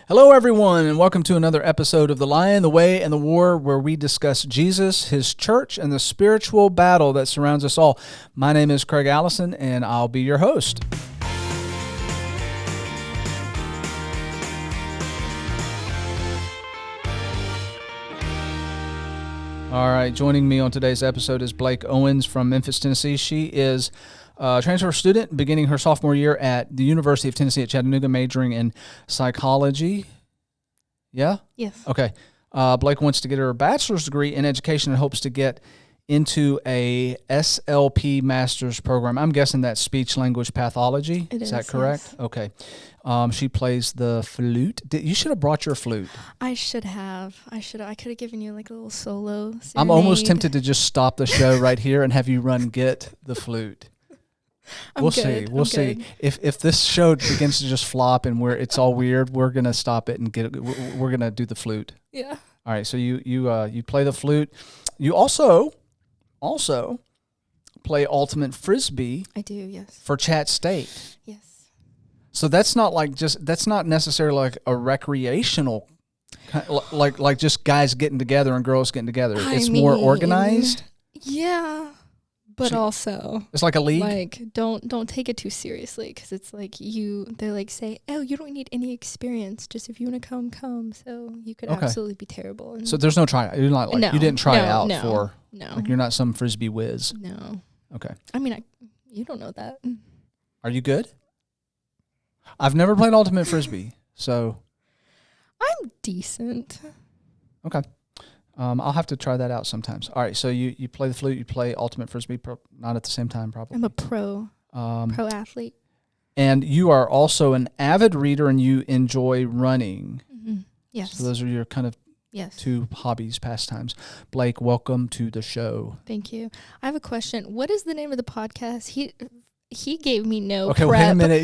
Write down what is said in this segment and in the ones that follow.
Hello, everyone, and welcome to another episode of The Lion, the Way, and the War, where we discuss Jesus, his church, and the spiritual battle that surrounds us all. My name is Craig Allison, and I'll be your host. All right, joining me on today's episode is Blaik Owens from Memphis, Tennessee. She is a transfer student beginning her sophomore year at the University of Tennessee at Chattanooga, majoring in psychology. Yeah? Yes. Okay. Blaik wants to get her bachelor's degree in education and hopes to get into a SLP master's program. I'm guessing that's speech language pathology. It is that correct? Yes. Okay. She plays the flute. You should have brought your flute. I should have. I could have given you like a little solo serenade. I'm almost tempted to just stop the show right here and have you run get the flute. We'll see. We'll see. If this show begins to just flop and it's all weird, we're gonna stop it and we're gonna do the flute. Yeah. All right. So you play the flute. You also play ultimate frisbee. I do. Yes. For Chat State. Yes. So that's not necessarily like a recreational, like just guys getting together and girls getting together. It's more organized. Yeah. But also, it's like a league. Like, don't take it too seriously, because it's like they're like, say, oh, you don't need any experience. Just if you want to come. So you could absolutely be terrible. And so there's no try. You're not like you didn't try out for. No. Like you're not some frisbee whiz. No. Okay. I mean, you don't know that. Are you good? I've never played ultimate frisbee, so. I'm decent. Okay. I'll have to try that out sometimes. All right, so you play the flute, you play ultimate frisbee, not at the same time probably. I'm a pro athlete. And you are also an avid reader and you enjoy running. Mm-hmm. Yes. So those are your kind of two hobbies, pastimes. Blaik, welcome to the show. Thank you. I have a question. What is the name of the podcast? He gave me no Okay, prep. wait a minute.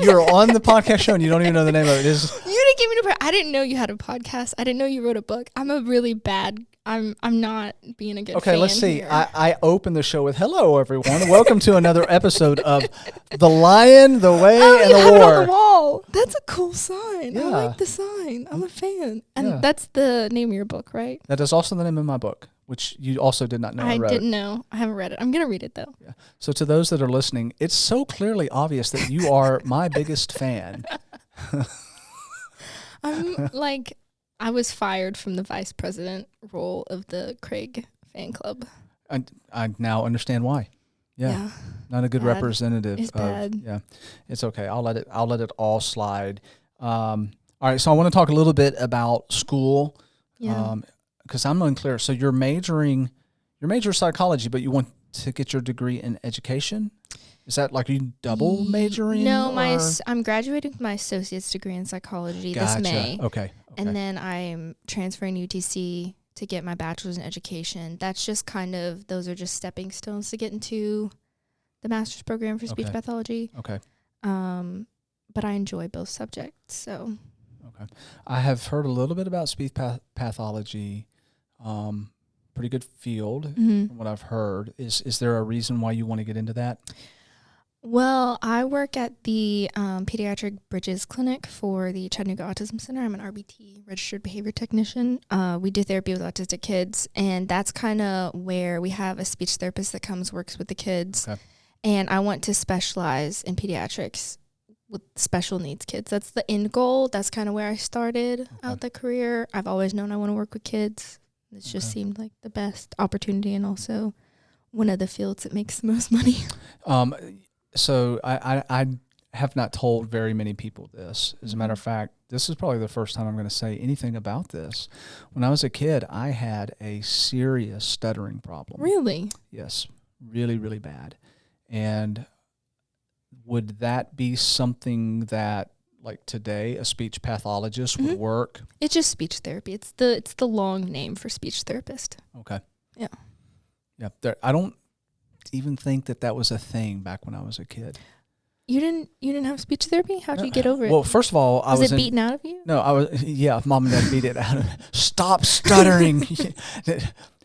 You're on the podcast show and you don't even know the name of it. You didn't give me no prep. I didn't know you had a podcast. I didn't know you wrote a book. I'm not being a good fan. Okay, let's see. Here. I open the show with hello, everyone. Welcome to another episode of The Lion, the Way, and the have War. It on the wall. That's a cool sign. Yeah. I like the sign. I'm a fan. And that's the name of your book, right? That is also the name of my book, which you also did not know I wrote. Didn't know. I haven't read it. I'm going to read it, though. Yeah. So to those that are listening, it's so clearly obvious that you are my biggest fan. I'm like, I was fired from the vice president role of the Craig fan club. I now understand why. Yeah. Not a good representative. It's bad. Yeah. It's okay. I'll let it all slide. All right. So I want to talk a little bit about school. Yeah. Because I'm unclear. So you're majoring psychology, but you want to get your degree in education? Is that like, are you double majoring? No, I'm graduating with my associate's degree in psychology this May. Okay. And then I'm transferring to UTC to get my bachelor's in education. That's just those are just stepping stones to get into the master's program for speech pathology. Okay. But I enjoy both subjects, so. Okay. I have heard a little bit about speech pathology. Pretty good field from what I've heard. Is there a reason why you want to get into that? Well, I work at the pediatric Bridges Clinic for the Chattanooga Autism Center. I'm an RBT, registered behavior technician. We do therapy with autistic kids, and that's kind of where we have a speech therapist that works with the kids. Okay. And I want to specialize in pediatrics with special needs kids. That's the end goal. That's kind of where I started out the career. I've always known I want to work with kids. This just seemed like the best opportunity, and also one of the fields that makes the most money. So I have not told very many people this. As a matter of fact, this is probably the first time I'm going to say anything about this. When I was a kid, I had a serious stuttering problem. Really? Yes, really, really bad. And would that be something that, like today, a speech pathologist would work? It's just speech therapy. It's the long name for speech therapist. Okay. Yeah. Yeah. I don't even think that was a thing back when I was a kid. You didn't have speech therapy? How'd you get over it? Well, first of all, was it beaten out of you? No, I was. Yeah, mom and dad beat it out of me. Stop stuttering.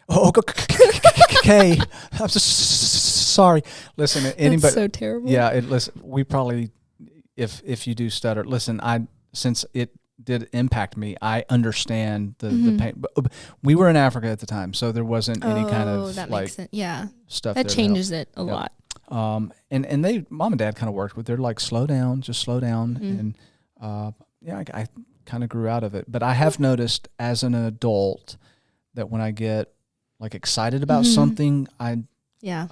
Oh, okay. I'm just sorry. Listen, anybody. That's so terrible. Yeah, listen. We probably, if you do stutter, listen. since it did impact me, I understand the pain. But we were in Africa at the time, so there wasn't any kind of that like makes sense. Yeah, stuff that there changes it a lot. And they, mom and dad kind of worked with, they're like, slow down, just slow down. And I kind of grew out of it. But I have noticed as an adult that when I get like excited about something, I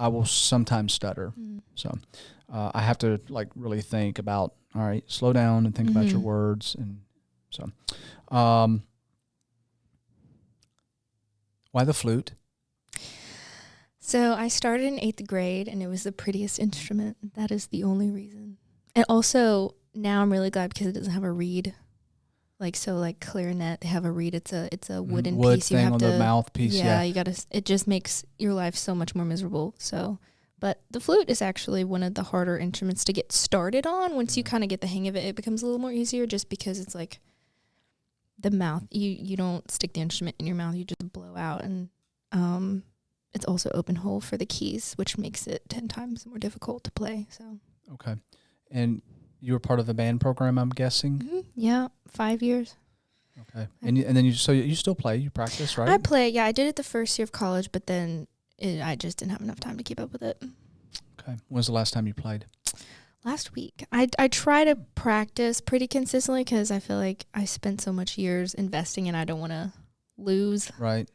will sometimes stutter. So I have to like really think about, all right, slow down and think about your words. And so why the flute? So I started in 8th grade, and it was the prettiest instrument. That is the only reason. And also, now I'm really glad because it doesn't have a reed. Like clarinet, they have a reed. It's a wooden wood piece. thing You have on to, the mouthpiece. Yeah, you gotta. It just makes your life so much more miserable. So, but the flute is actually one of the harder instruments to get started on. Once you kind of get the hang of it, it becomes a little more easier. Just because it's like the mouth. You don't stick the instrument in your mouth. You just blow out, and it's also open hole for the keys, which makes it 10 times more difficult to play. So okay, and you were part of the band program, I'm guessing. Yeah, 5 years. Okay, and then you still play, you practice, right? I play. Yeah, I did it the first year of college, but then I just didn't have enough time to keep up with it. Okay, when was the last time you played? Last week. I try to practice pretty consistently because I feel like I spent so much years investing, and I don't want to lose. Right.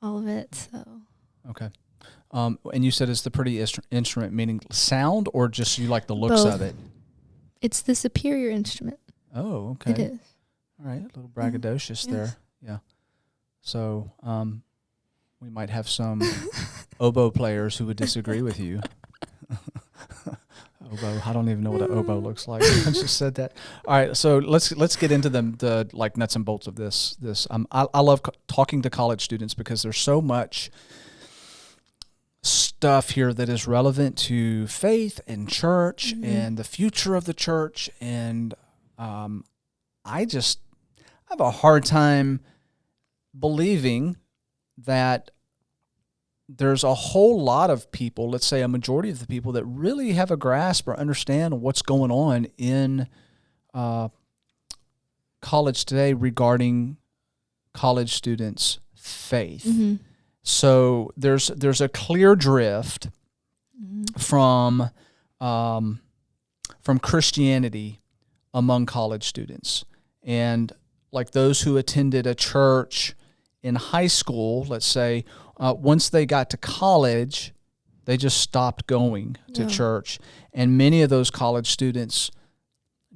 All of it. So. Okay. And you said it's the pretty instrument, meaning sound, or just you like the looks Both. of it? It's the superior instrument. Oh, okay. It is. All right, a little braggadocious there. Yeah. So we might have some oboe players who would disagree with you. Oboe. I don't even know what an oboe looks like. I just said that. All right, so let's get into the like nuts and bolts of this. I love talking to college students because there's so much stuff here that is relevant to faith and church and the future of the church, and I have a hard time believing that there's a whole lot of people, let's say a majority of the people, that really have a grasp or understand what's going on in college today regarding college students' faith. So there's a clear drift from Christianity among college students, and like those who attended a church in high school, let's say, once they got to college, they just stopped going to church, and many of those college students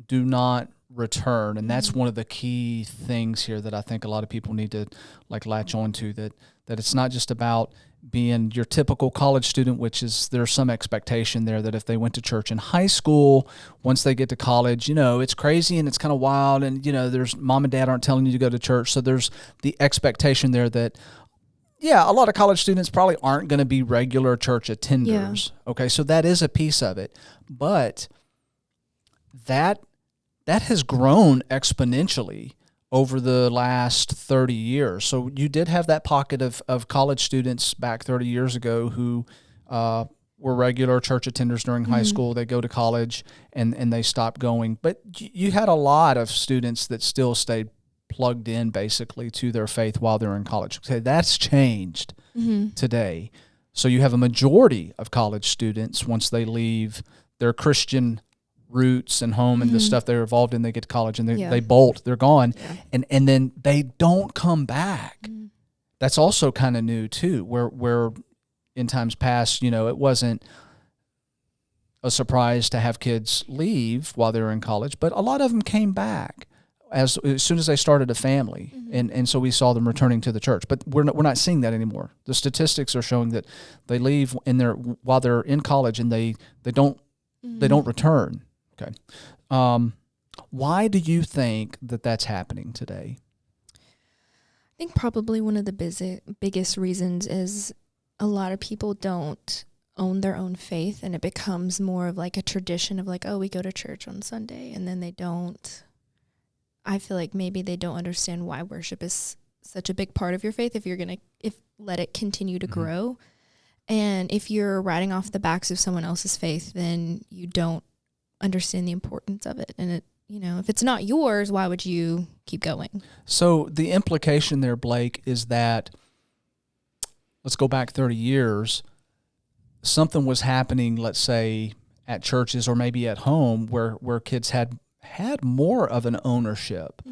do not return, and that's one of the key things here that I think a lot of people need to like latch on to, that it's not just about being your typical college student, which is there's some expectation there that if they went to church in high school, once they get to college, it's crazy and it's kind of wild, and there's mom and dad aren't telling you to go to church, so there's the expectation there that a lot of college students probably aren't going to be regular church attenders. Okay, so that is a piece of it, but that has grown exponentially over the last 30 years. So you did have that pocket of college students back 30 years ago who were regular church attenders during high school. They go to college and they stop going. But you had a lot of students that still stayed plugged in basically to their faith while they're in college. Okay, that's changed today. So you have a majority of college students, once they leave their Christian roots and home and the stuff they're involved in, they get to college and they bolt, they're gone, and then they don't come back. That's also kind of new too, where in times past, it wasn't a surprise to have kids leave while they were in college, but a lot of them came back as soon as they started a family, and so we saw them returning to the church. But we're not seeing that anymore. The statistics are showing that they leave while they're in college and they don't return. Okay. Why do you think that that's happening today? I think probably one of the biggest reasons is a lot of people don't own their own faith, and it becomes more of like a tradition of like, oh, we go to church on Sunday, and then they don't. I feel like maybe they don't understand why worship is such a big part of your faith if you're going to let it continue to grow. And if you're riding off the backs of someone else's faith, then you don't understand the importance of it. And if it's not yours, why would you keep going? So the implication there, Blaik, is that, let's go back 30 years, something was happening, let's say, at churches or maybe at home where kids had more of an ownership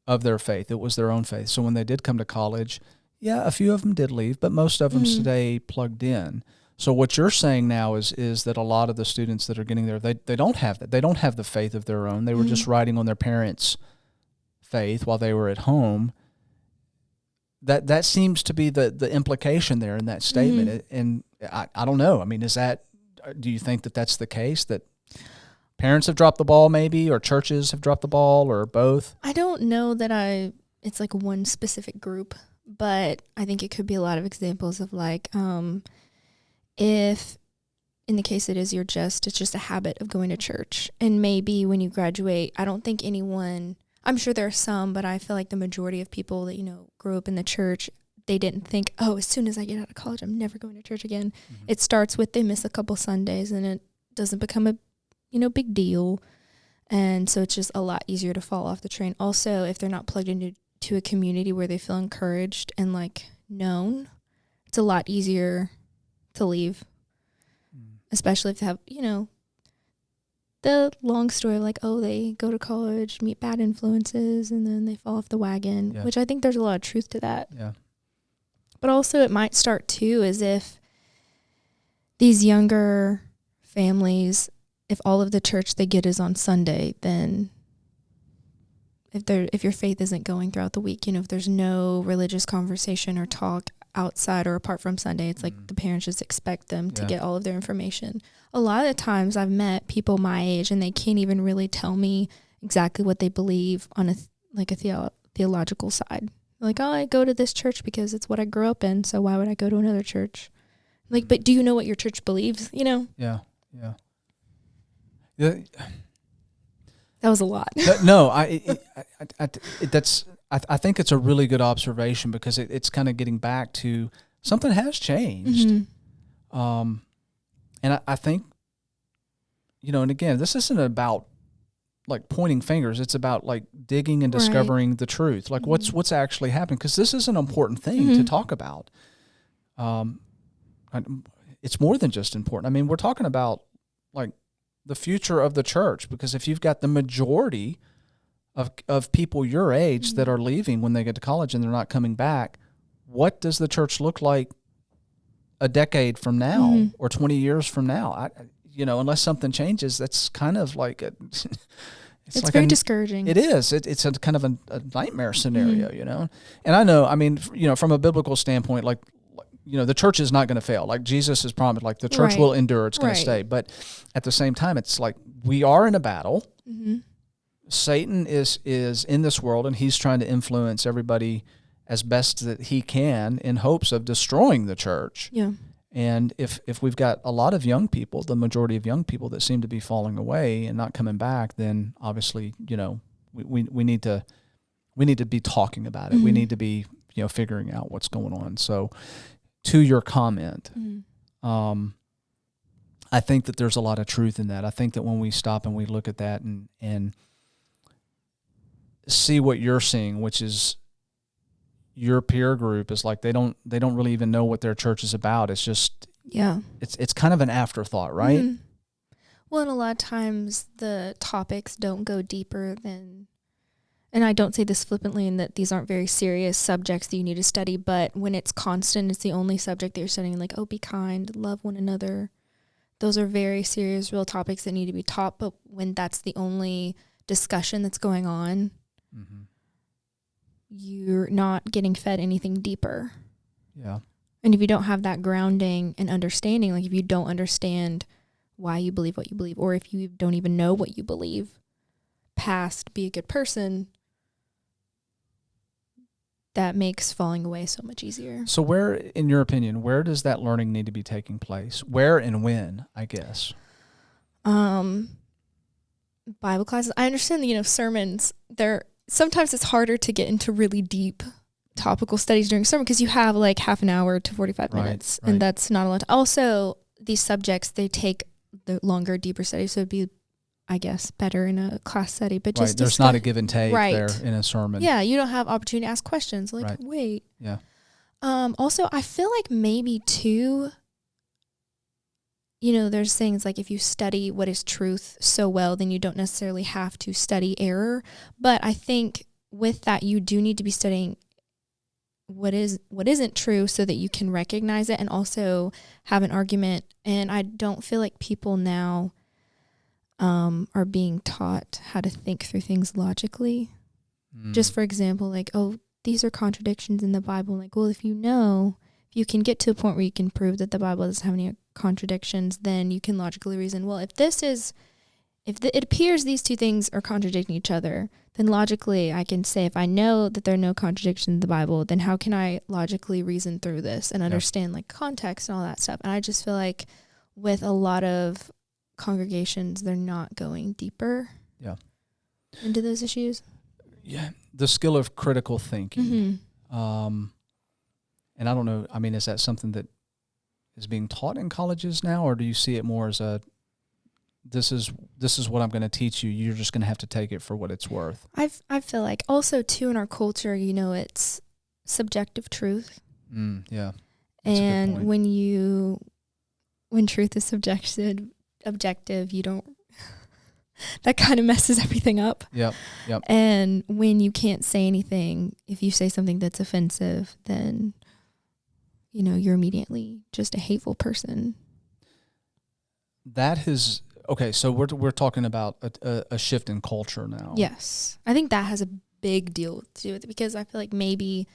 of their faith. It was their own faith. So when they did come to college, a few of them did leave, but most of them stay plugged in. So what you're saying now is that a lot of the students that are getting there, they don't have that. They don't have the faith of their own. They were just riding on their parents' faith while they were at home. That seems to be the implication there in that statement. And I don't know. I mean, do you think that that's the case, that parents have dropped the ball maybe, or churches have dropped the ball, or both? I don't know that it's like one specific group, but I think it could be a lot of examples of like, if in the case it's just a habit of going to church. And maybe when you graduate, I don't think I'm sure there are some, but I feel like the majority of people that, grew up in the church, they didn't think, as soon as I get out of college, I'm never going to church again. It starts with they miss a couple Sundays and it doesn't become a, big deal. And so it's just a lot easier to fall off the train. Also, if they're not plugged into a community where they feel encouraged and like known, it's a lot easier to leave, especially if they have, the long story of like, they go to college, meet bad influences, and then they fall off the wagon, which I think there's a lot of truth to that. Yeah. But also it might start too as if these younger families, if all of the church they get is on Sunday, then if your faith isn't going throughout the week, if there's no religious conversation or talk outside or apart from Sunday, it's like the parents just expect them to get all of their information. A lot of the times I've met people my age and they can't even really tell me exactly what they believe on a theological side. Like, I go to this church because it's what I grew up in, so why would I go to another church? Like, but do you know what your church believes, Yeah. That was a lot. No, I think it's a really good observation, because it's kind of getting back to something has changed. And I think, and again, this isn't about like pointing fingers. It's about like digging and discovering the truth. Like what's actually happening, because this is an important thing to talk about. It's more than just important. I mean, we're talking about like the future of the church, because if you've got the majority of people your age that are leaving when they get to college and they're not coming back, what does the church look like a decade from now or 20 years from now? Unless something changes, that's kind of like it's like very discouraging. It is. It's a kind of a nightmare scenario, And I know, I mean, from a biblical standpoint, like the church is not going to fail. Like Jesus has promised, like the church will endure. It's going to stay. But at the same time, it's like we are in a battle. Satan is in this world, and he's trying to influence everybody as best that he can in hopes of destroying the church. Yeah. And if we've got a lot of young people, the majority of young people that seem to be falling away and not coming back, then obviously, we need to be talking about it. We need to be, figuring out what's going on. So to your comment, I think that there's a lot of truth in that. I think that when we stop and we look at that and see what you're seeing, which is your peer group is like they don't really even know what their church is about. It's just it's kind of an afterthought, right? Well, and a lot of times the topics don't go deeper than, and I don't say this flippantly in that these aren't very serious subjects that you need to study, but when it's constant, it's the only subject that you're studying, like, be kind, love one another. Those are very serious, real topics that need to be taught, but when that's the only discussion that's going on, you're not getting fed anything deeper. Yeah. And if you don't have that grounding and understanding, like if you don't understand why you believe what you believe, or if you don't even know what you believe past be a good person, that makes falling away so much easier. So where, in your opinion, where does that learning need to be taking place? Where and when, I guess? Bible classes. I understand that, sermons, sometimes it's harder to get into really deep topical studies during sermon because you have like half an hour to 45 minutes, and that's not a lot. Also, these subjects, they take the longer, deeper studies, so it'd be I guess, better in a class setting. But Right. just There's not a give and take right. there in a sermon. Yeah, you don't have opportunity to ask questions. Like, right. wait. Yeah. Also, I feel like maybe too, there's things like if you study what is truth so well, then you don't necessarily have to study error. But I think with that, you do need to be studying what isn't true so that you can recognize it and also have an argument. And I don't feel like people now are being taught how to think through things logically. Just for example, like, oh, these are contradictions in the Bible. Like, well, if you can get to a point where you can prove that the Bible doesn't have any contradictions, then you can logically reason, well, if it appears these two things are contradicting each other, then logically I can say, if I know that there are no contradictions in the Bible, then how can I logically reason through this and understand like context and all that stuff? And I just feel like with a lot of congregations, they're not going deeper into those issues. Yeah, the skill of critical thinking. And I don't know, I mean, is that something that is being taught in colleges now, or do you see it more as this is what I'm going to teach you, you're just going to have to take it for what it's worth? I feel like also too in our culture, it's subjective truth. Yeah. And when truth is objective, you don't that kind of messes everything up. Yep. And when you can't say anything, if you say something that's offensive, then you're immediately just a hateful person. That is okay. So we're talking about a shift in culture now. Yes, I think that has a big deal to do with it, because I feel like maybe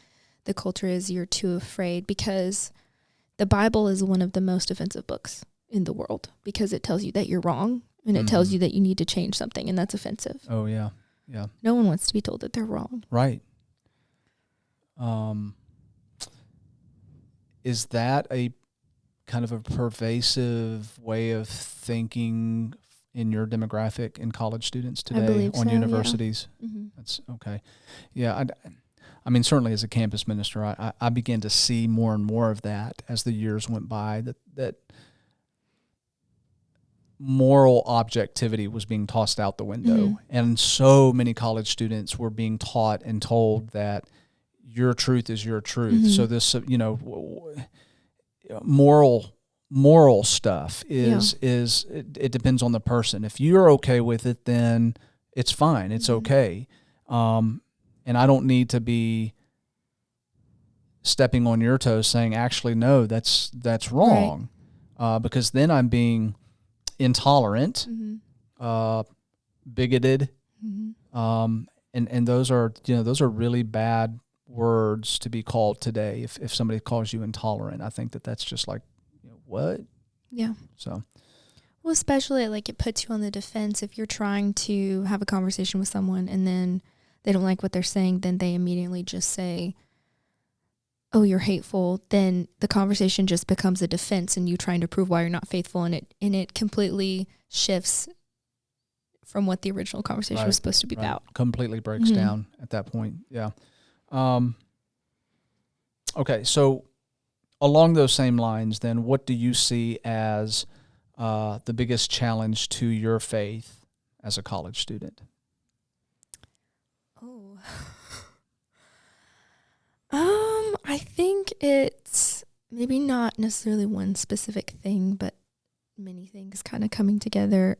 the culture is you're too afraid, because the Bible is one of the most offensive books in the world, because it tells you that you're wrong and it tells you that you need to change something, and that's offensive. Oh yeah. No one wants to be told that they're wrong. Right. Is that a kind of a pervasive way of thinking in your demographic in college students today on universities? Yeah. Mm-hmm. That's okay. Yeah. I mean, certainly as a campus minister, I began to see more and more of that as the years went by, that moral objectivity was being tossed out the window. And so many college students were being taught and told that your truth is your truth. So this, moral stuff is it depends on the person. If you're okay with it, then it's fine. It's okay. And I don't need to be stepping on your toes saying, actually, no, that's wrong. Right. Because then I'm being intolerant, bigoted. And those are really bad words to be called today. If somebody calls you intolerant, I think that's just like, what? Yeah. So, well, especially like it puts you on the defense if you're trying to have a conversation with someone and then they don't like what they're saying, then they immediately just say, oh, you're hateful. Then the conversation just becomes a defense and you trying to prove why you're not faithful, and it completely shifts from what the original conversation was supposed to be about. Completely breaks down at that point. Yeah. Okay, so along those same lines, then, what do you see as the biggest challenge to your faith as a college student? Oh, I think it's maybe not necessarily one specific thing, but many things kind of coming together.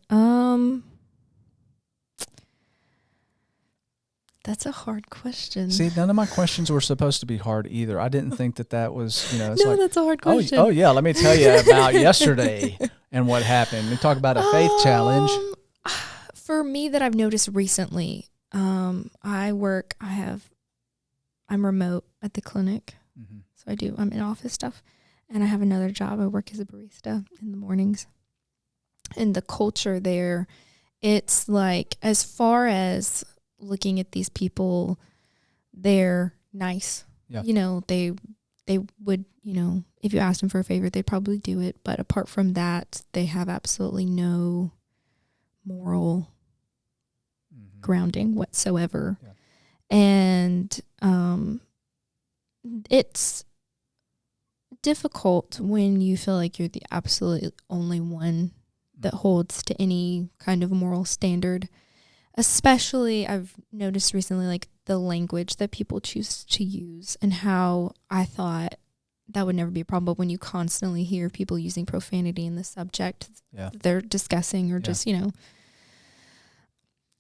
That's a hard question. See, none of my questions were supposed to be hard either. I didn't think that was, it's no, that's a hard question. Oh yeah, let me tell you about yesterday and what happened. We talk about a faith challenge. For me, that I've noticed recently, I'm remote at the clinic. So I'm in office stuff, and I have another job. I work as a barista in the mornings. And the culture there, it's like, as far as looking at these people, they're nice. Yeah. They would, if you asked them for a favor, they'd probably do it. But apart from that, they have absolutely no moral grounding whatsoever. Yeah. And it's difficult when you feel like you're the absolute only one that holds to any kind of moral standard. Especially, I've noticed recently, like the language that people choose to use, and how I thought that would never be a problem. But when you constantly hear people using profanity in the subject they're discussing, or just,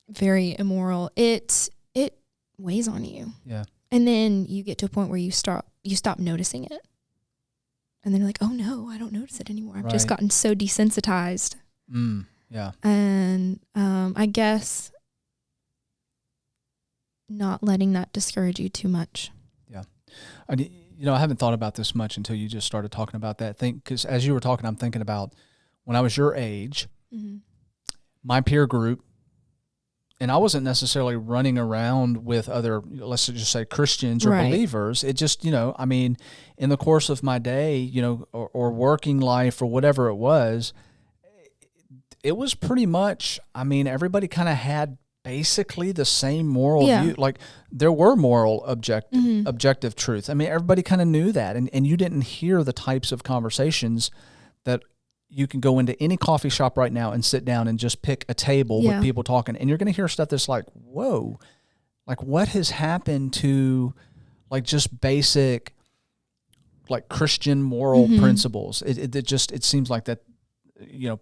very immoral, it weighs on you. Yeah. And then you get to a point where you stop noticing it. And then you're like, oh no, I don't notice it anymore. I've just gotten so desensitized. Yeah. And I guess not letting that discourage you too much. Yeah. I haven't thought about this much until you just started talking about that thing. Because as you were talking, I'm thinking about when I was your age, my peer group, and I wasn't necessarily running around with other, let's just say Christians or believers. It just, in the course of my day, or working life or whatever it was pretty much, everybody kind of had basically the same moral view. Like there were moral objective truths. Everybody kind of knew that. And you didn't hear the types of conversations that you can go into any coffee shop right now and sit down and just pick a table with people talking. And you're going to hear stuff that's like, whoa, like what has happened to like just basic, like Christian moral principles? It seems like that,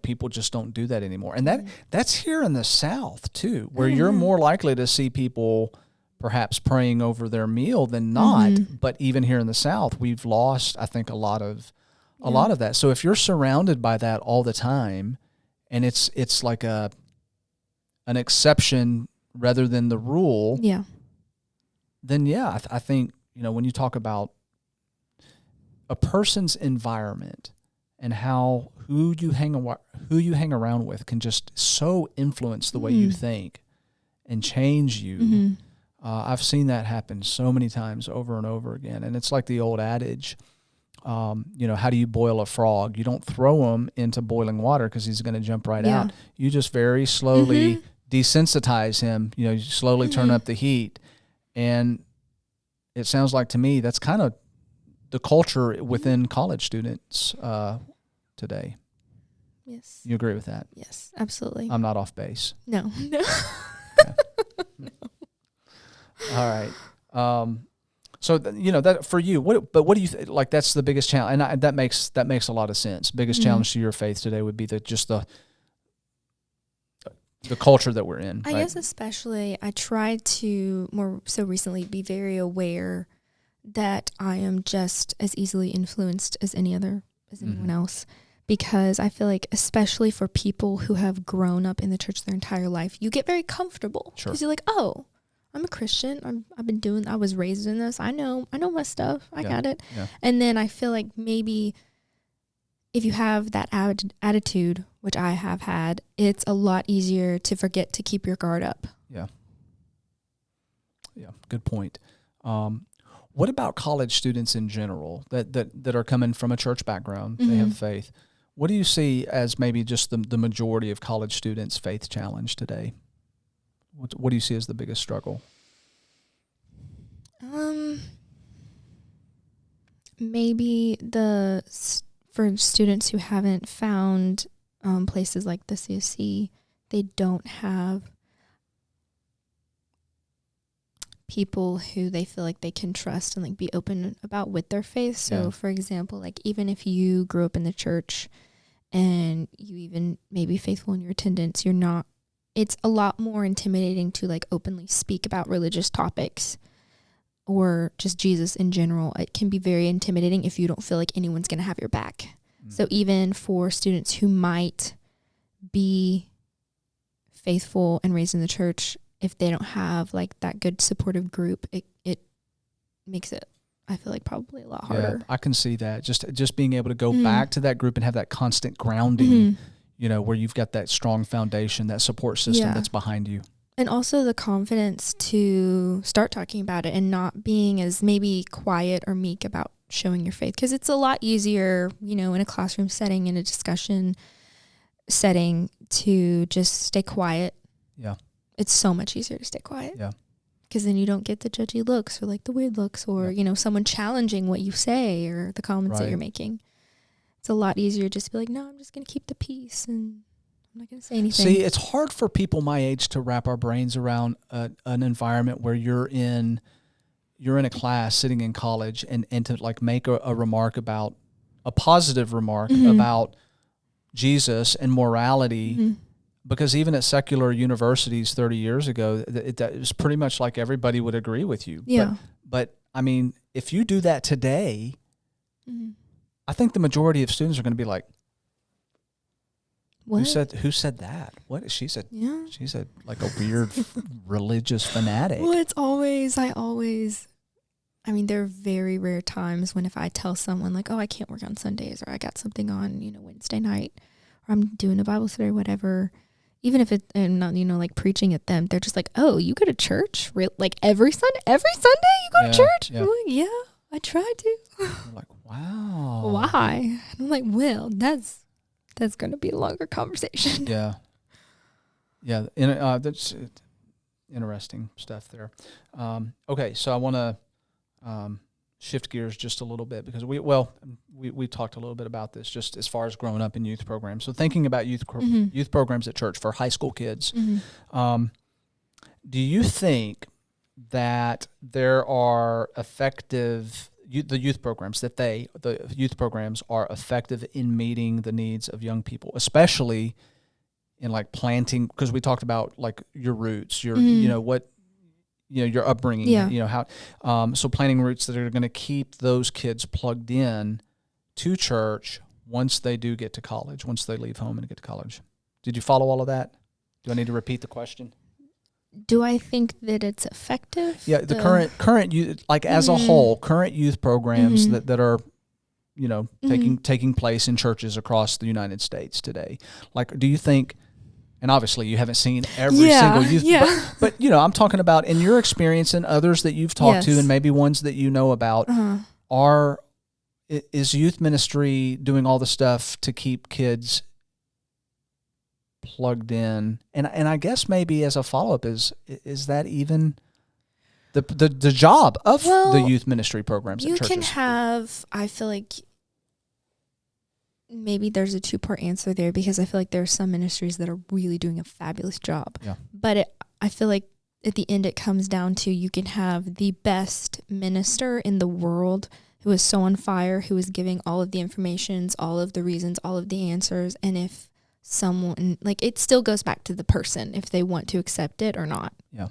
people just don't do that anymore. And that's here in the South too, where you're more likely to see people perhaps praying over their meal than not. But even here in the South, we've lost, I think, a lot of that. So if you're surrounded by that all the time, and it's like an exception rather than the rule, then I think, when you talk about a person's environment and who you hang around with can just so influence the way you think and change you. I've seen that happen so many times over and over again. And it's like the old adage, how do you boil a frog? You don't throw him into boiling water because he's going to jump right out. You just very slowly desensitize him. You slowly turn up the heat. And it sounds like to me that's kind of the culture within college students today. Yes. You agree with that? Yes, absolutely. I'm not off base. No. Okay. No. All right. So that for you, what do you like? That's the biggest challenge, and that makes a lot of sense. Biggest challenge to your faith today would be the culture that we're in. I guess especially I try to more so recently be very aware that I am just as easily influenced as anyone else, because I feel like especially for people who have grown up in the church their entire life, you get very comfortable because you're like, oh, I'm a Christian. I was raised in this. I know my stuff. I got it. Yeah. And then I feel like maybe if you have that attitude, which I have had, it's a lot easier to forget to keep your guard up. Yeah. Yeah. Good point. What about college students in general that are coming from a church background? They have faith. What do you see as maybe just the majority of college students' faith challenge today? What do you see as the biggest struggle? Maybe for students who haven't found places like the CSC, they don't have people who they feel like they can trust and like be open about with their faith. So for example, like even if you grew up in the church and you even may be faithful in your attendance, it's a lot more intimidating to like openly speak about religious topics or just Jesus in general. It can be very intimidating if you don't feel like anyone's going to have your back. So even for students who might be faithful and raised in the church, if they don't have like that good supportive group, it makes it, I feel like, probably a lot harder. Yeah, I can see that. Just being able to go back to that group and have that constant grounding, where you've got that strong foundation, that support system that's behind you. And also the confidence to start talking about it and not being as maybe quiet or meek about showing your faith. Because it's a lot easier, in a classroom setting, in a discussion setting, to just stay quiet. Yeah. It's so much easier to stay quiet. Yeah. Because then you don't get the judgy looks or like the weird looks or, someone challenging what you say or the comments that you're making. It's a lot easier just to be like, no, I'm just going to keep the peace and I'm not going to say anything. See, it's hard for people my age to wrap our brains around an environment where you're in a class sitting in college and to like make a remark about a positive remark about Jesus and morality, because even at secular universities 30 years ago, it was pretty much like everybody would agree with you. Yeah. But I mean, if you do that today, I think the majority of students are going to be like, what? Who said that? What? She said, yeah. She said like a weird religious fanatic. Well, I mean, there are very rare times when if I tell someone like, oh, I can't work on Sundays, or I got something on, Wednesday night, or I'm doing a Bible study or whatever, even if I'm not, like preaching at them, they're just like, oh, you go to church? Like every Sunday you go to church? Yeah. I'm like, yeah, I try to. You're like, wow. Why? And I'm like, well, that's going to be a longer conversation. Yeah. Yeah. That's interesting stuff there. Okay. So I want to shift gears just a little bit, because we talked a little bit about this just as far as growing up in youth programs. So thinking about youth programs at church for high school kids, do you think that there are effective the youth programs are effective in meeting the needs of young people, especially in like planting, because we talked about like your roots, your your upbringing, how so planting roots that are going to keep those kids plugged in to church once they do get to college, once they leave home and get to college. Did you follow all of that? Do I need to repeat the question? Do I think that it's effective? Yeah, the current youth, like as a whole, current youth programs that are, taking place in churches across the United States today. Like, do you think? And obviously, you haven't seen every single youth, but I'm talking about in your experience and others that you've talked to, and maybe ones that you know about. Is youth ministry doing all the stuff to keep kids plugged in? And I guess maybe as a follow-up, is that even the job of the youth ministry programs at churches? You can have, I feel like maybe there's a two-part answer there, because I feel like there are some ministries that are really doing a fabulous job. Yeah. But I feel like at the end it comes down to, you can have the best minister in the world who is so on fire, who is giving all of the informations, all of the reasons, all of the answers, and if someone, like, it still goes back to the person if they want to accept it or not. Yeah.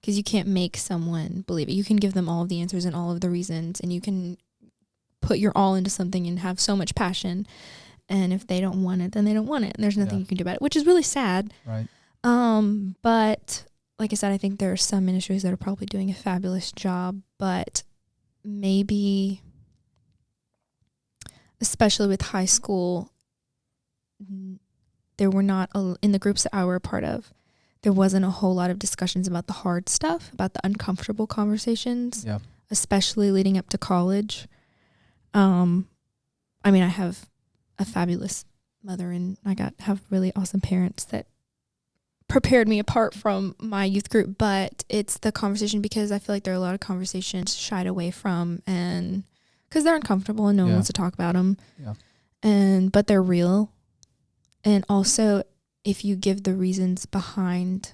Because you can't make someone believe it. You can give them all of the answers and all of the reasons, and you can put your all into something and have so much passion. And if they don't want it, then they don't want it. And there's nothing you can do about it, which is really sad. Right. But like I said, I think there are some ministries that are probably doing a fabulous job, but maybe, especially with high school, there were not, in the groups that I were a part of, there wasn't a whole lot of discussions about the hard stuff, about the uncomfortable conversations, especially leading up to college. I mean, I have a fabulous mother, and I have really awesome parents that prepared me apart from my youth group, but it's the conversation, because I feel like there are a lot of conversations shied away from, and because they're uncomfortable and no one wants to talk about them. Yeah. But they're real. And also, if you give the reasons behind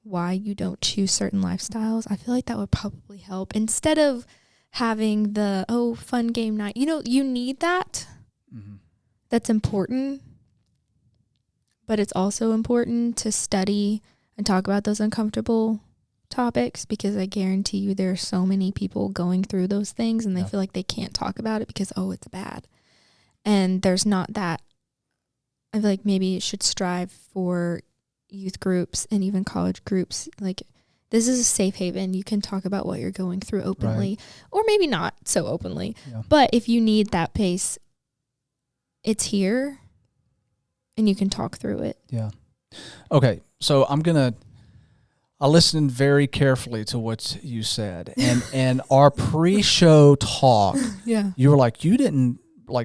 why you don't choose certain lifestyles, I feel like that would probably help. Instead of having the, fun game night, you need that. Mm-hmm. That's important. But it's also important to study and talk about those uncomfortable topics, because I guarantee you there are so many people going through those things, and they feel like they can't talk about it because, it's bad. And there's not that. I feel like maybe it should strive for youth groups and even college groups. Like, this is a safe haven. You can talk about what you're going through openly, or maybe not so openly. Yeah. But if you need that pace, it's here, and you can talk through it. Yeah. Okay. So I listened very carefully to what you said, and our pre-show talk, you were like, you didn't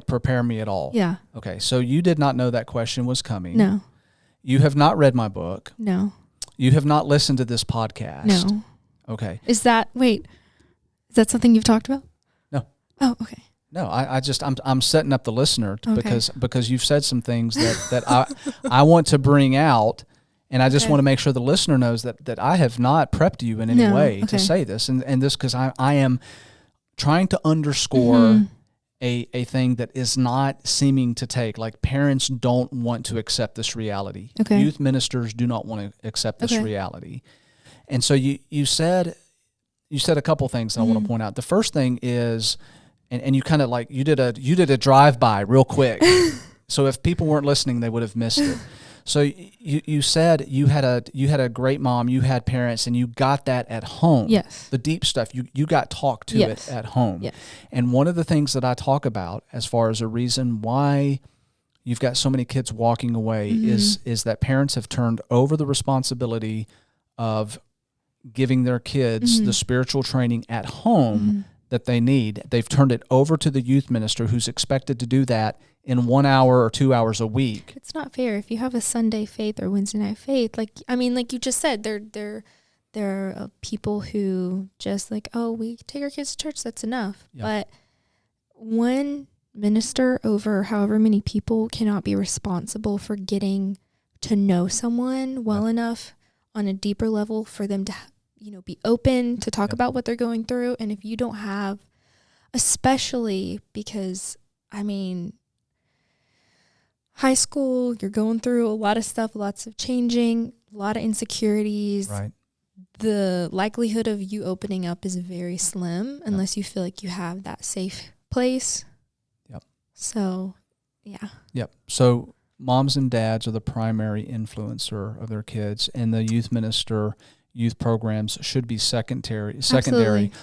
prepare me at all. Yeah. Okay. So you did not know that question was coming. No. You have not read my book. No. You have not listened to this podcast. No. Okay. Is that something you've talked about? No. Oh, okay. No, I'm setting up the listener Okay. because you've said some things that I want to bring out, and I just want to make sure the listener knows that I have not prepped you in any way to say this, and this because I am trying to underscore a thing that is not seeming to take, like parents don't want to accept this reality. Okay. Youth ministers do not want to accept this reality. And so you said a couple things that I want to point out. The first thing is, and you kind of like you did a drive-by real quick. So if people weren't listening, they would have missed it. So you said you had a great mom, you had parents, and you got that at home. Yes. The deep stuff, you got talked to it at home. Yes. And one of the things that I talk about as far as a reason why you've got so many kids walking away is that parents have turned over the responsibility of giving their kids the spiritual training at home that they need. They've turned it over to the youth minister who's expected to do that in 1 hour or 2 hours a week. It's not fair. If you have a Sunday faith or Wednesday night faith, like you just said, there are people who just like, oh, we take our kids to church, that's enough. Yeah. But one minister over however many people cannot be responsible for getting to know someone well enough on a deeper level for them to be open to talk about what they're going through. And if you don't have, especially because, high school, you're going through a lot of stuff, lots of changing, a lot of insecurities. Right. The likelihood of you opening up is very slim unless you feel like you have that safe place. Yep. So, yeah. Yep. So moms and dads are the primary influencer of their kids, and the youth minister, youth programs should be secondary,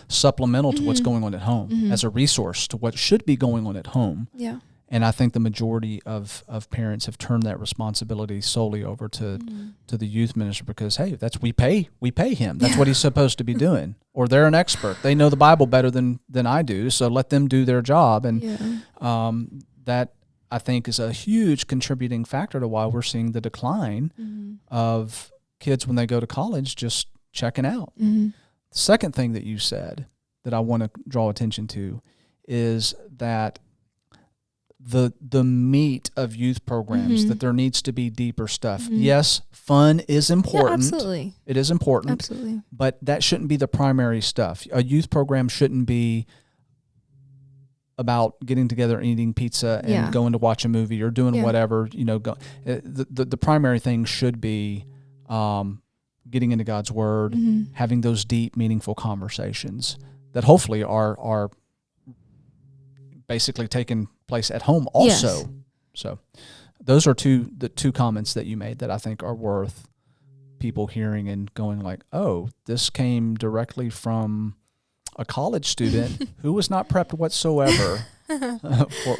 supplemental to what's going on at home as a resource to what should be going on at home. Yeah. And I think the majority of parents have turned that responsibility solely over to the youth minister because, hey, we pay him. That's what he's supposed to be doing. Or they're an expert. They know the Bible better than I do, so let them do their job. And that, I think, is a huge contributing factor to why we're seeing the decline of kids when they go to college just checking out. The second thing that you said that I want to draw attention to is that the meat of youth programs, that there needs to be deeper stuff. Yes, fun is important. Yeah, absolutely. It is important. Absolutely. But that shouldn't be the primary stuff. A youth program shouldn't be about getting together and eating pizza and going to watch a movie or doing whatever, the primary thing should be getting into God's word, having those deep, meaningful conversations that hopefully are basically taking place at home also. Yes. So those are the two comments that you made that I think are worth people hearing and going like, oh, this came directly from a college student who was not prepped whatsoever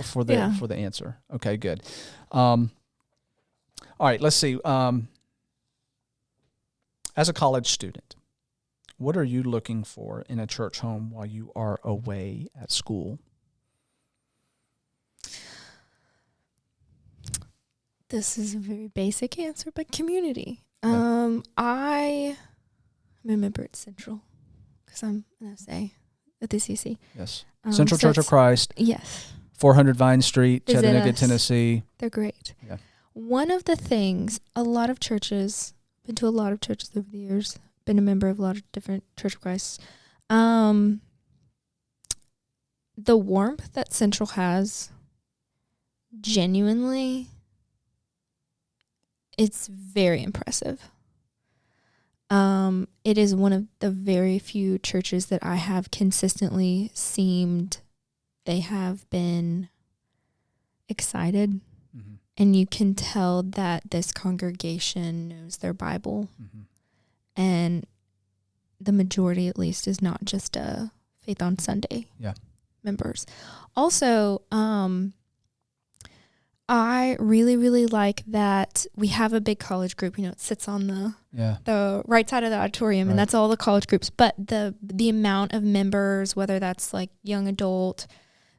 for the answer. Okay, good. All right, let's see. As a college student, what are you looking for in a church home while you are away at school? This is a very basic answer, but community. I'm a member at Central because I'm an SA at the CC. Yes. Central Church of Christ. Yes. 400 Vine Street, Chattanooga, Tennessee. They're great. Yeah. One of the things, a lot of churches, been to a lot of churches over the years, been a member of a lot of different Church of Christ. The warmth that Central has, genuinely, it's very impressive. It is one of the very few churches that I have consistently seemed they have been excited. And you can tell that this congregation knows their Bible. And the majority, at least, is not just a Faith on Sunday members. Also, I really, really like that we have a big college group. It sits on the right side of the auditorium, and that's all the college groups. But the amount of members, whether that's like young adult,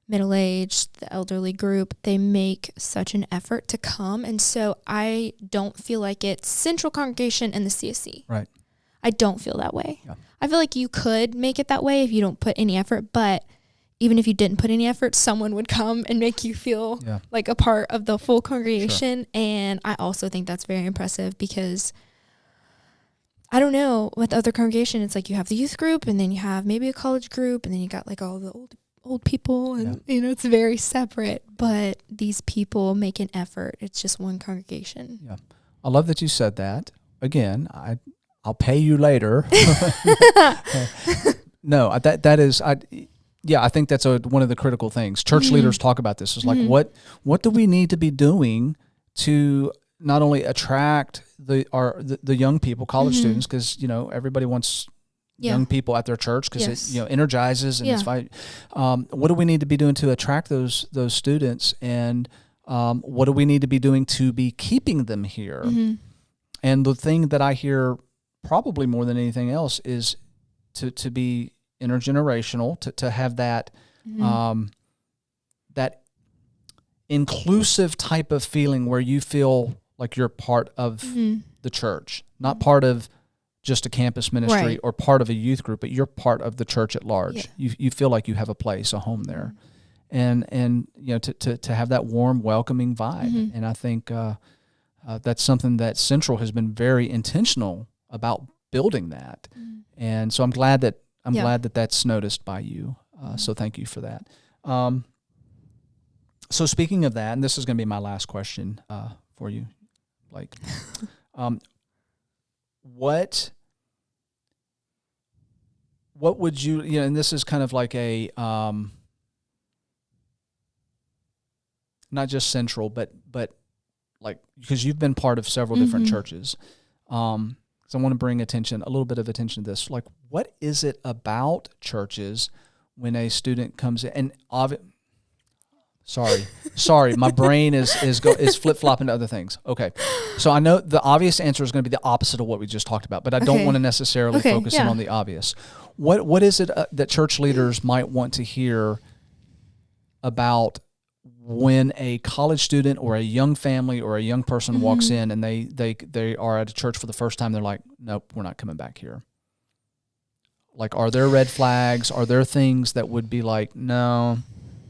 middle-aged, the elderly group, they make such an effort to come. And so I don't feel like it's Central Congregation and the CSC. Right. I don't feel that way. Yeah. I feel like you could make it that way if you don't put any effort, but even if you didn't put any effort, someone would come and make you feel like a part of the full congregation. Sure. And I also think that's very impressive because I don't know, with other congregation, it's like you have the youth group and then you have maybe a college group and then you got like all the old people and, it's very separate. But these people make an effort. It's just one congregation. Yeah. I love that you said that. Again, I'll pay you later. No, that is, I think that's one of the critical things. Church leaders talk about this. It's like, what do we need to be doing to not only attract the young people, college students, because everybody wants young people at their church because it energizes and it's fine. What do we need to be doing to attract those students, and what do we need to be doing to be keeping them here? And the thing that I hear probably more than anything else is to be intergenerational, to have that that inclusive type of feeling where you feel like you're part of the church, not part of just a campus ministry or part of a youth group, but you're part of the church at large. You feel like you have a place, a home there, and to have that warm, welcoming vibe. And I think that's something that Central has been very intentional about building that. And so I'm glad that that's noticed by you. So thank you for that. So speaking of that, and this is going to be my last question for you, Blaik. What would you, and this is kind of like a, not just Central, but like, because you've been part of several different churches. So I want to bring a little bit of attention to this. Like, what is it about churches when a student comes in? And sorry, my brain is flip-flopping to other things. Okay, so I know the obvious answer is going to be the opposite of what we just talked about, but I don't want to necessarily focus in on the obvious. What is it that church leaders might want to hear about when a college student or a young family or a young person walks in and they are at a church for the first time? They're like, nope, we're not coming back here. Like, are there red flags? Are there things that would be like, no,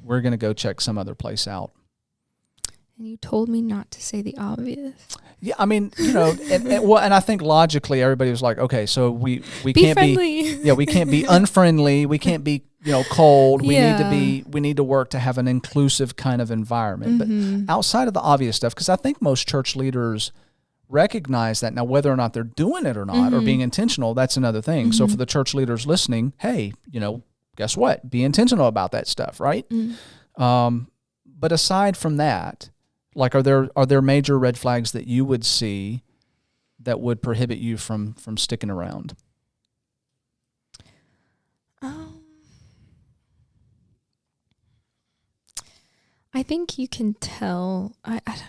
we're going to go check some other place out? And you told me not to say the obvious. Yeah, I mean, and I think logically everybody was like, okay, so we can't friendly. We can't be unfriendly, we can't be cold. We need to work to have an inclusive kind of environment. But outside of the obvious stuff, because I think most church leaders recognize that. Now, whether or not they're doing it or not, or being intentional, that's another thing. So for the church leaders listening, hey, guess what? Be intentional about that stuff, right? But aside from that, like, are there major red flags that you would see that would prohibit you from sticking around? I think you can tell. I don't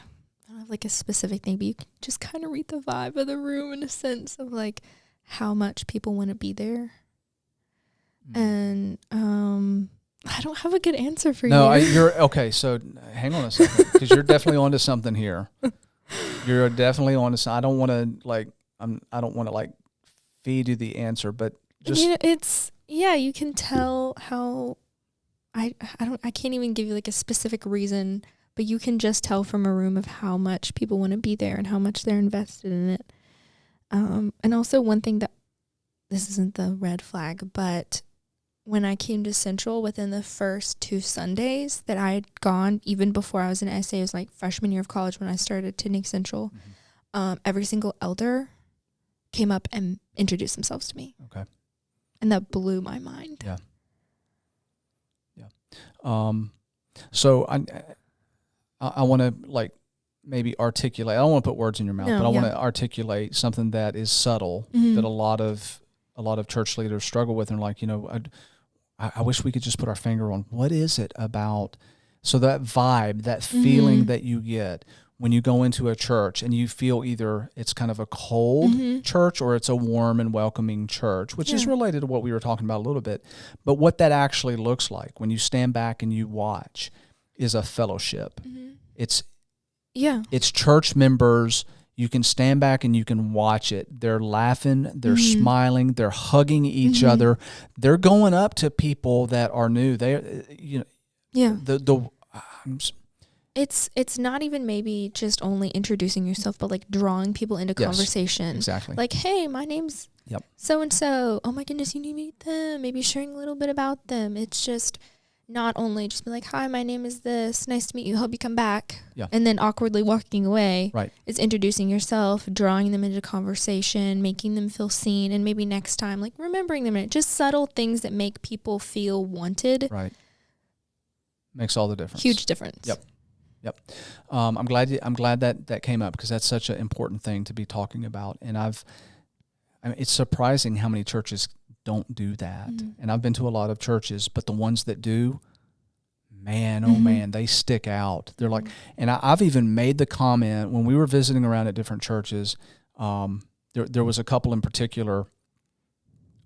have like a specific thing, but you can just kind of read the vibe of the room in a sense of like how much people want to be there. And I don't have a good answer for you. No, you're okay. So hang on a second, because you're definitely onto something here. You're definitely onto something. I don't want to feed you the answer, but just you can tell how I can't even give you like a specific reason, but you can just tell from a room of how much people want to be there and how much they're invested in it. And also one thing that, this isn't the red flag, but when I came to Central, within the first 2 Sundays that I had gone, even before I was in SA, it was like freshman year of college when I started attending Central, every single elder came up and introduced themselves to me. Okay. And that blew my mind. Yeah. So I want to maybe articulate. I don't want to put words in your mouth, but I want to articulate something that is subtle that a lot of church leaders struggle with, and I wish we could just put our finger on what is it about. So that vibe, that feeling that you get when you go into a church and you feel either it's kind of a cold church or it's a warm and welcoming church, which is related to what we were talking about a little bit. But what that actually looks like when you stand back and you watch is a fellowship. It's church members, you can stand back and you can watch it. They're laughing, they're smiling, they're hugging each other. They're going up to people that are new. It's not even maybe just only introducing yourself, but like drawing people into conversation. Exactly. Like, hey, my name's so-and-so. Oh my goodness, you need to meet them. Maybe sharing a little bit about them. It's just not only just be like, hi, my name is this. Nice to meet you. Hope you come back. Yeah. And then awkwardly walking away. Right. It's introducing yourself, drawing them into conversation, making them feel seen, and maybe next time, like remembering them. Just subtle things that make people feel wanted. Right. Makes all the difference. Huge difference. Yep. I'm glad that came up, because that's such an important thing to be talking about. And it's surprising how many churches don't do that. And I've been to a lot of churches, but the ones that do, man, they stick out. They're like, and I've even made the comment when we were visiting around at different churches. There was a couple in particular.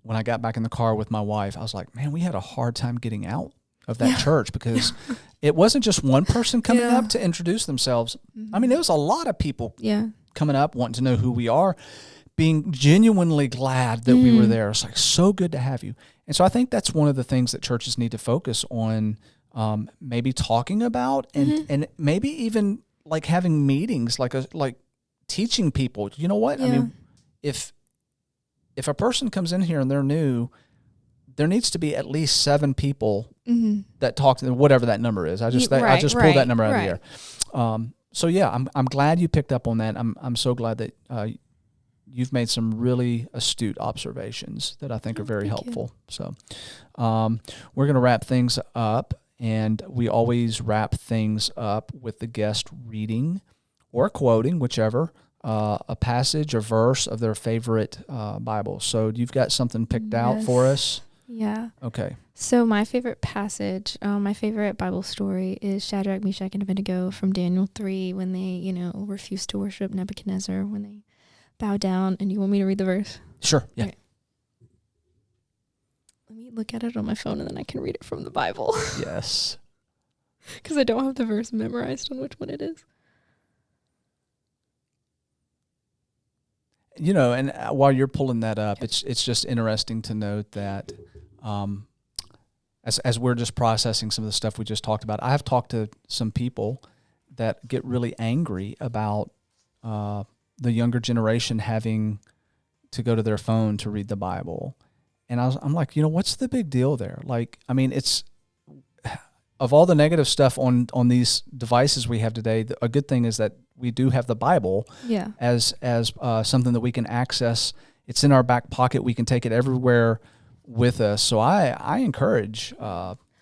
When I got back in the car with my wife, I was like, man, we had a hard time getting out of that church, because it wasn't just one person coming up to introduce themselves. I mean, there was a lot of people coming up wanting to know who we are, being genuinely glad that we were there. It's like, so good to have you. And so I think that's one of the things that churches need to focus on, maybe talking about, and maybe even like having meetings, like teaching people, you know what? I mean, if a person comes in here and they're new, there needs to be at least 7 people that talk to them, whatever that number is. I just pulled that number out of the air. So yeah, I'm glad you picked up on that. I'm so glad that you've made some really astute observations that I think are very helpful. So we're going to wrap things up, and we always wrap things up with the guest reading or quoting, whichever, a passage or verse of their favorite Bible. So you've got something picked out for us? Yeah. Okay. So my favorite passage, my favorite Bible story is Shadrach, Meshach, and Abednego from Daniel 3, when they, refused to worship Nebuchadnezzar, when they bow down. And you want me to read the verse? Sure. Yeah. Okay. Let me look at it on my phone, and then I can read it from the Bible. Yes. Because I don't have the verse memorized on which one it is. And while you're pulling that up, it's just interesting to note that as we're just processing some of the stuff we just talked about, I have talked to some people that get really angry about the younger generation having to go to their phone to read the Bible. And I'm like, what's the big deal there? Like, I mean, it's, of all the negative stuff on these devices we have today, a good thing is that we do have the Bible as something that we can access. It's in our back pocket. We can take it everywhere with us. So I encourage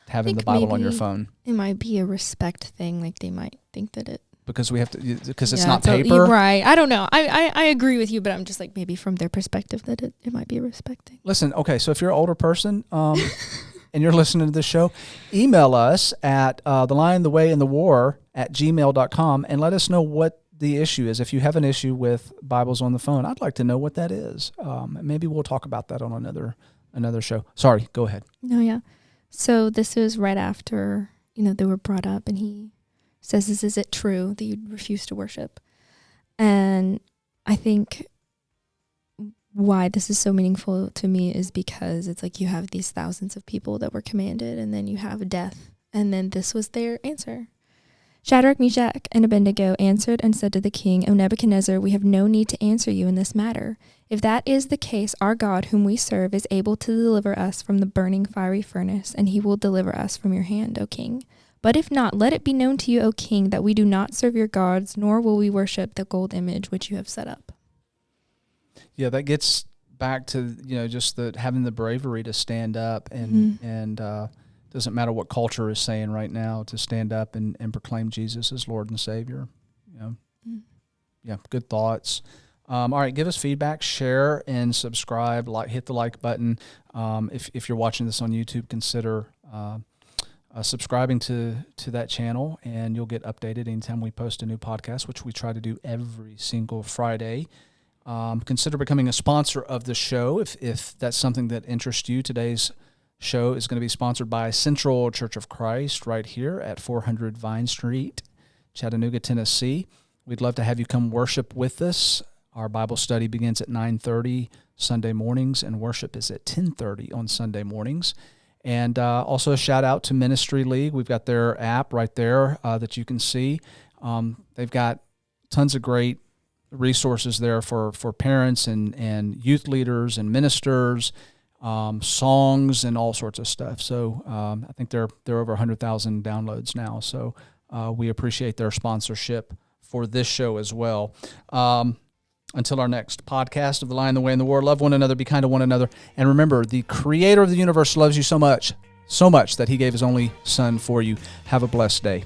having the Bible on your phone. It might be a respect thing. Like, they might think that it, because it's not paper. Right. I don't know. I agree with you, but I'm just like, maybe from their perspective that it might be a respect thing. Listen, okay, so if you're an older person and you're listening to this show, email us at thelionthewayandthewar@gmail.com and let us know what the issue is. If you have an issue with Bibles on the phone, I'd like to know what that is. Maybe we'll talk about that on another show. Sorry, go ahead. No, yeah. So this is right after, they were brought up, and he says, is it true that you refuse to worship? And I think why this is so meaningful to me is because it's like you have these thousands of people that were commanded, and then you have death, and then this was their answer. Shadrach, Meshach, and Abednego answered and said to the king, O Nebuchadnezzar, we have no need to answer you in this matter. If that is the case, our God, whom we serve, is able to deliver us from the burning fiery furnace, and he will deliver us from your hand, O king. But if not, let it be known to you, O king, that we do not serve your gods, nor will we worship the gold image which you have set up. Yeah, that gets back to, just having the bravery to stand up and doesn't matter what culture is saying right now, to stand up and proclaim Jesus as Lord and Savior. Yeah, good thoughts. All right, give us feedback, share, and subscribe. Hit the like button. If you're watching this on YouTube, consider subscribing to that channel, and you'll get updated anytime we post a new podcast, which we try to do every single Friday. Consider becoming a sponsor of the show if that's something that interests you. Today's show is going to be sponsored by Central Church of Christ right here at 400 Vine Street, Chattanooga, Tennessee. we'd love to have you come worship with us. Our Bible study begins at 9:30 Sunday mornings, and worship is at 10:30 on Sunday mornings. And also a shout out to Ministry League. We've got their app right there that you can see. They've got tons of great resources there for parents and youth leaders and ministers, songs and all sorts of stuff. So I think they're over 100,000 downloads now. So we appreciate their sponsorship for this show as well. Until our next podcast of The Lion, the Way, and the War, love one another, be kind to one another. And remember, the creator of the universe loves you so much that he gave his only son for you. Have a blessed day.